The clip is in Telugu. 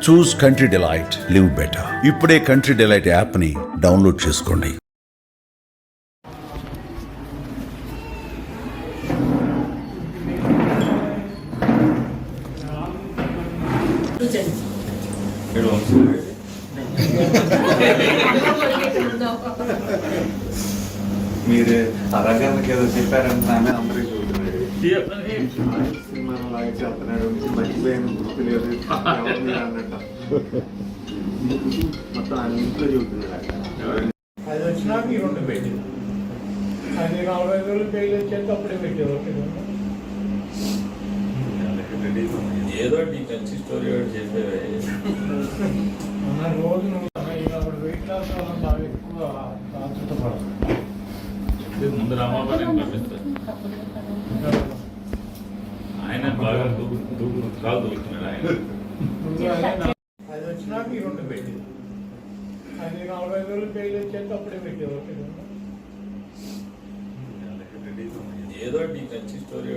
చూస్ కంట్రీ డిలైట్, లివ్ బెటర్. ఇప్పుడే కంట్రీ డిలైట్ యాప్ ని డౌన్లోడ్ చేసుకోండి. మీరు ఆ రంగానికి ఏదో చెప్పారంటే ఆమె అందరికీ చూస్తున్నాడు సినిమాను లాగా చెప్తున్నాడు మర్చిపోయాను గుర్తు లేదు ఎవరు మీరు అన్నట్ట మొత్తం ఆయన ఇంట్లో చూస్తున్నాడు అక్కడ అది వచ్చినాక ఈ రెండు పెట్టి అది 40,000 పేజీ వచ్చేది అప్పుడే పెట్టేవారు. ఏదో మంచి స్టోరీ చెప్పేవే మన రోజు నువ్వు అప్పుడు వెయిట్ లాస్ వల్ల బాగా ఎక్కువ ఆతృత పడదు. ముందు రామాబాబు పంపిస్తాను. ఆయన బాగా కాలు దూకుతున్నాడు ఆయన. అది వచ్చినాక ఈ రెండు పెట్టి అది 40,000 పేజీ వచ్చేది అప్పుడే పెట్టేవారు. ఏదో మంచి స్టోరీ